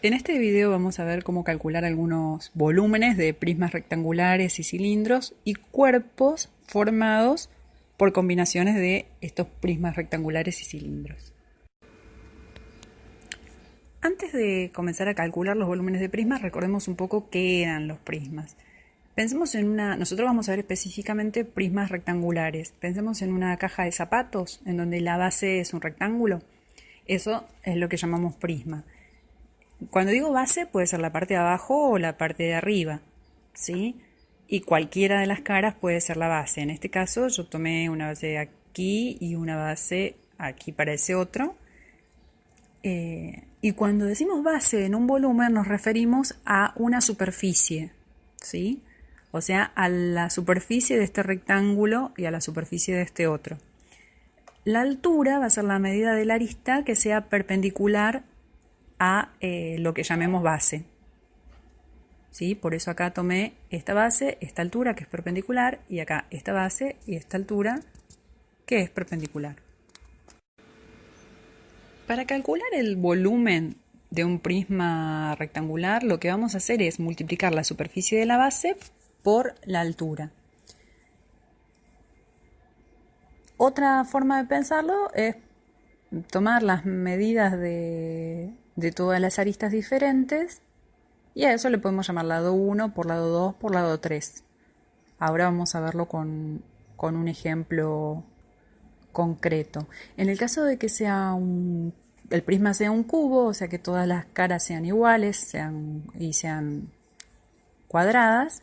En este video vamos a ver cómo calcular algunos volúmenes de prismas rectangulares y cilindros y cuerpos formados por combinaciones de estos prismas rectangulares y cilindros. Antes de comenzar a calcular los volúmenes de prismas, recordemos un poco qué eran los prismas. Pensemos en nosotros vamos a ver específicamente prismas rectangulares. Pensemos en una caja de zapatos en donde la base es un rectángulo. Eso es lo que llamamos prisma. Cuando digo base puede ser la parte de abajo o la parte de arriba, ¿sí? Y cualquiera de las caras puede ser la base. En este caso yo tomé una base aquí y una base aquí para ese otro. Y cuando decimos base en un volumen nos referimos a una superficie, ¿sí? O sea, a la superficie de este rectángulo y a la superficie de este otro. La altura va a ser la medida de la arista que sea perpendicular a lo que llamemos base. ¿Sí? Por eso acá tomé esta base, esta altura que es perpendicular, y acá esta base y esta altura que es perpendicular. Para calcular el volumen de un prisma rectangular, lo que vamos a hacer es multiplicar la superficie de la base por la altura. Otra forma de pensarlo es tomar las medidas de todas las aristas diferentes y a eso le podemos llamar lado 1 por lado 2 por lado 3. Ahora vamos a verlo con un ejemplo concreto. En el caso de que el prisma sea un cubo, o sea que todas las caras sean iguales sean cuadradas,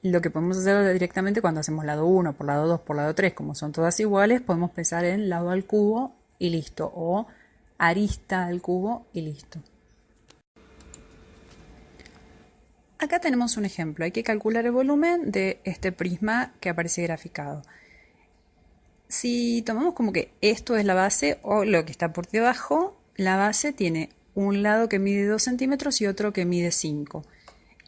lo que podemos hacer directamente cuando hacemos lado 1 por lado 2 por lado 3, como son todas iguales, podemos pensar en lado al cubo y listo, o arista al cubo y listo. Acá tenemos un ejemplo, hay que calcular el volumen de este prisma que aparece graficado. Si tomamos como que esto es la base o lo que está por debajo, la base tiene un lado que mide 2 centímetros y otro que mide 5.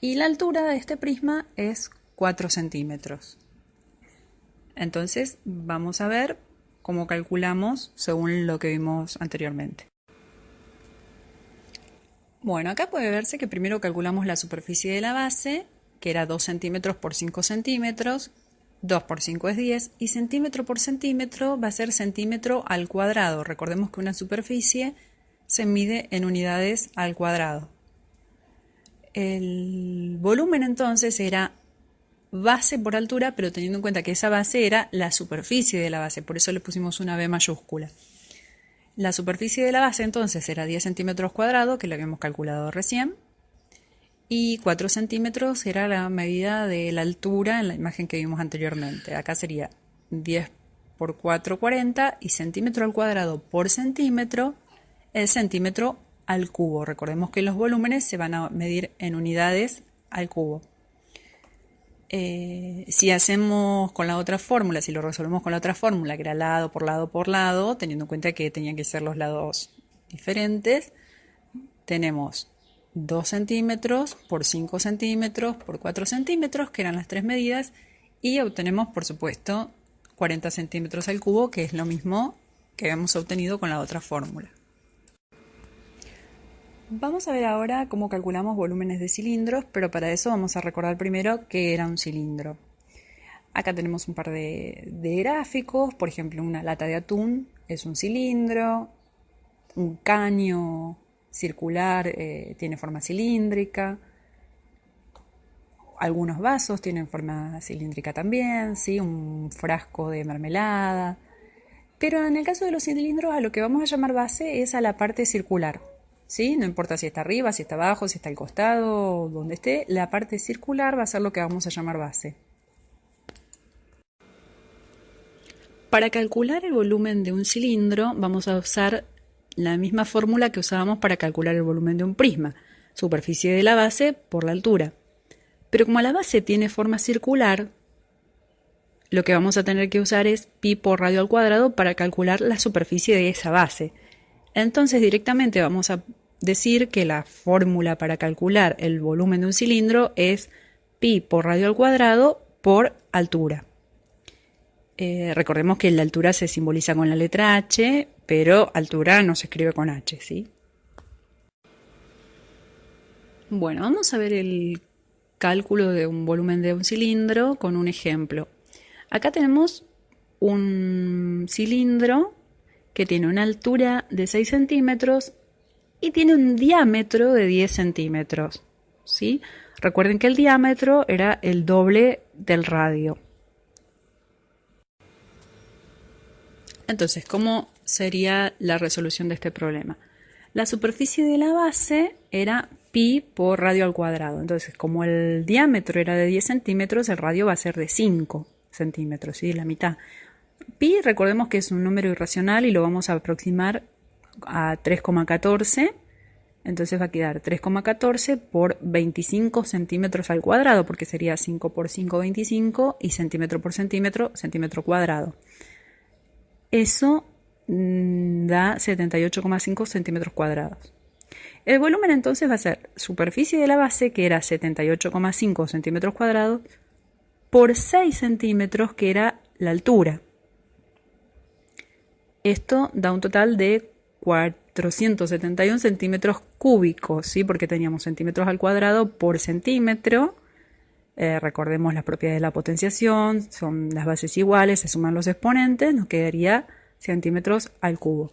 Y la altura de este prisma es 4 centímetros. Entonces vamos a ver cómo calculamos según lo que vimos anteriormente. Bueno, acá puede verse que primero calculamos la superficie de la base, que era 2 centímetros por 5 centímetros, 2 por 5 es 10, y centímetro por centímetro va a ser centímetro al cuadrado. Recordemos que una superficie se mide en unidades al cuadrado. El volumen entonces era base por altura, pero teniendo en cuenta que esa base era la superficie de la base, por eso le pusimos una B mayúscula. La superficie de la base entonces era 10 centímetros cuadrados, que lo habíamos calculado recién, y 4 centímetros era la medida de la altura en la imagen que vimos anteriormente. Acá sería 10 por 4, 40, y centímetro al cuadrado por centímetro es centímetro al cubo. Recordemos que los volúmenes se van a medir en unidades al cubo. Si hacemos con la otra fórmula, si lo resolvemos con la otra fórmula, que era lado por lado por lado, teniendo en cuenta que tenían que ser los lados diferentes, tenemos 2 centímetros por 5 centímetros por 4 centímetros, que eran las tres medidas, y obtenemos, por supuesto, 40 centímetros al cubo, que es lo mismo que habíamos obtenido con la otra fórmula. Vamos a ver ahora cómo calculamos volúmenes de cilindros, pero para eso vamos a recordar primero qué era un cilindro. Acá tenemos un par de gráficos, por ejemplo, una lata de atún es un cilindro, un caño circular tiene forma cilíndrica, algunos vasos tienen forma cilíndrica también, ¿sí? Un frasco de mermelada. Pero en el caso de los cilindros, a lo que vamos a llamar base es a la parte circular, ¿sí? No importa si está arriba, si está abajo, si está al costado, donde esté, la parte circular va a ser lo que vamos a llamar base. Para calcular el volumen de un cilindro vamos a usar la misma fórmula que usábamos para calcular el volumen de un prisma, superficie de la base por la altura. Pero como la base tiene forma circular, lo que vamos a tener que usar es pi por radio al cuadrado para calcular la superficie de esa base. Entonces directamente vamos a decir que la fórmula para calcular el volumen de un cilindro es pi por radio al cuadrado por altura. Recordemos que la altura se simboliza con la letra H, pero altura no se escribe con H, ¿sí? Bueno, vamos a ver el cálculo de un volumen de un cilindro con un ejemplo. Acá tenemos un cilindro que tiene una altura de 6 centímetros y tiene un diámetro de 10 centímetros. ¿Sí? Recuerden que el diámetro era el doble del radio. Entonces, ¿cómo sería la resolución de este problema? La superficie de la base era pi por radio al cuadrado. Entonces, como el diámetro era de 10 centímetros, el radio va a ser de 5 centímetros, ¿sí? La mitad. Pi, recordemos que es un número irracional y lo vamos a aproximar a 3,14. Entonces va a quedar 3,14 por 25 centímetros al cuadrado, porque sería 5 por 5, 25, y centímetro por centímetro, centímetro cuadrado. Eso da 78,5 centímetros cuadrados. El volumen entonces va a ser superficie de la base, que era 78,5 centímetros cuadrados, por 6 centímetros, que era la altura. Esto da un total de 471 centímetros cúbicos, ¿sí? Porque teníamos centímetros al cuadrado por centímetro. Recordemos las propiedades de la potenciación, son las bases iguales, se suman los exponentes, nos quedaría centímetros al cubo.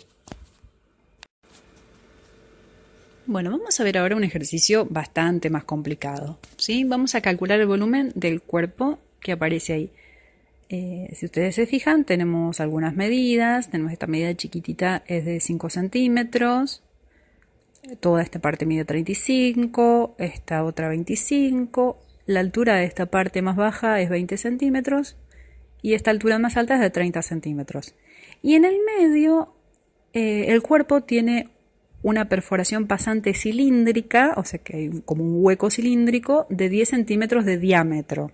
Bueno, vamos a ver ahora un ejercicio bastante más complicado, ¿sí? Vamos a calcular el volumen del cuerpo que aparece ahí. Si ustedes se fijan, tenemos algunas medidas. Tenemos esta medida chiquitita, es de 5 centímetros. Toda esta parte mide 35, esta otra 25. La altura de esta parte más baja es 20 centímetros y esta altura más alta es de 30 centímetros. Y en el medio, el cuerpo tiene una perforación pasante cilíndrica, o sea que hay como un hueco cilíndrico de 10 centímetros de diámetro.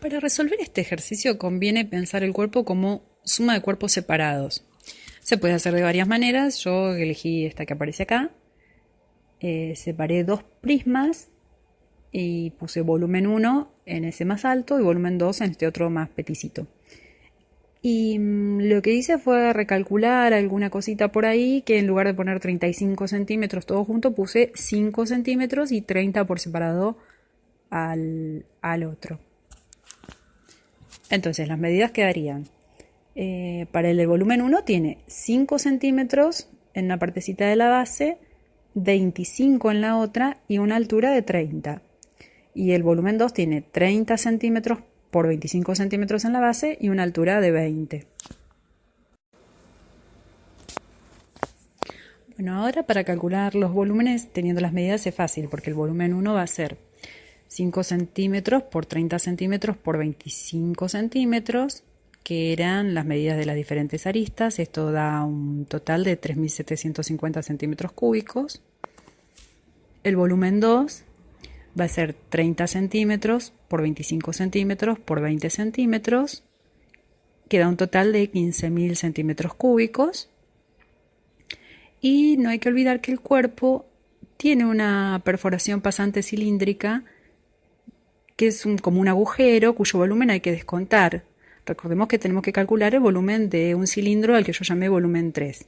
Para resolver este ejercicio conviene pensar el cuerpo como suma de cuerpos separados. Se puede hacer de varias maneras. Yo elegí esta que aparece acá. Separé dos prismas y puse volumen 1 en ese más alto y volumen 2 en este otro más peticito. Y lo que hice fue recalcular alguna cosita por ahí, que en lugar de poner 35 centímetros todo junto, puse 5 centímetros y 30 por separado al otro. Entonces las medidas quedarían, para el volumen 1 tiene 5 centímetros en una partecita de la base, 25 en la otra y una altura de 30. Y el volumen 2 tiene 30 centímetros por 25 centímetros en la base y una altura de 20. Bueno, ahora para calcular los volúmenes teniendo las medidas es fácil, porque el volumen 1 va a ser 5 centímetros por 30 centímetros por 25 centímetros, que eran las medidas de las diferentes aristas. Esto da un total de 3.750 centímetros cúbicos. El volumen 2 va a ser 30 centímetros por 25 centímetros por 20 centímetros, que da un total de 15.000 centímetros cúbicos. Y no hay que olvidar que el cuerpo tiene una perforación pasante cilíndrica, que es como un agujero cuyo volumen hay que descontar. Recordemos que tenemos que calcular el volumen de un cilindro al que yo llamé volumen 3.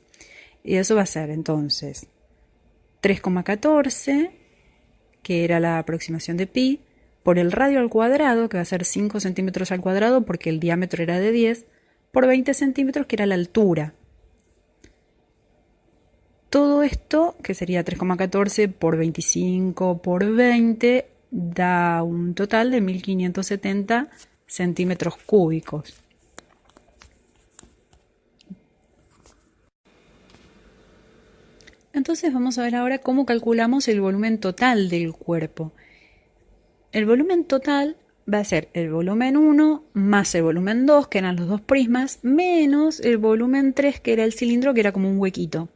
Y eso va a ser entonces 3,14, que era la aproximación de pi, por el radio al cuadrado, que va a ser 5 centímetros al cuadrado porque el diámetro era de 10, por 20 centímetros, que era la altura. Todo esto, que sería 3,14 por 25 por 20, da un total de 1.570 centímetros cúbicos. Entonces vamos a ver ahora cómo calculamos el volumen total del cuerpo. El volumen total va a ser el volumen 1 más el volumen 2, que eran los dos prismas, menos el volumen 3, que era el cilindro, que era como un huequito.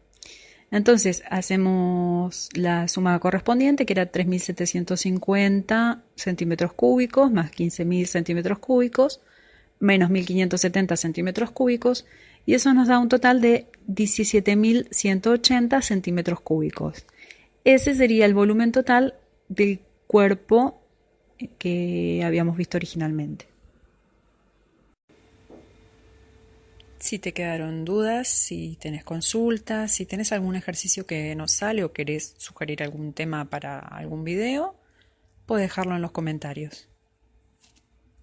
Entonces hacemos la suma correspondiente, que era 3.750 centímetros cúbicos más 15.000 centímetros cúbicos menos 1.570 centímetros cúbicos, y eso nos da un total de 17.180 centímetros cúbicos. Ese sería el volumen total del cuerpo que habíamos visto originalmente. Si te quedaron dudas, si tenés consultas, si tenés algún ejercicio que no sale o querés sugerir algún tema para algún video, puedes dejarlo en los comentarios.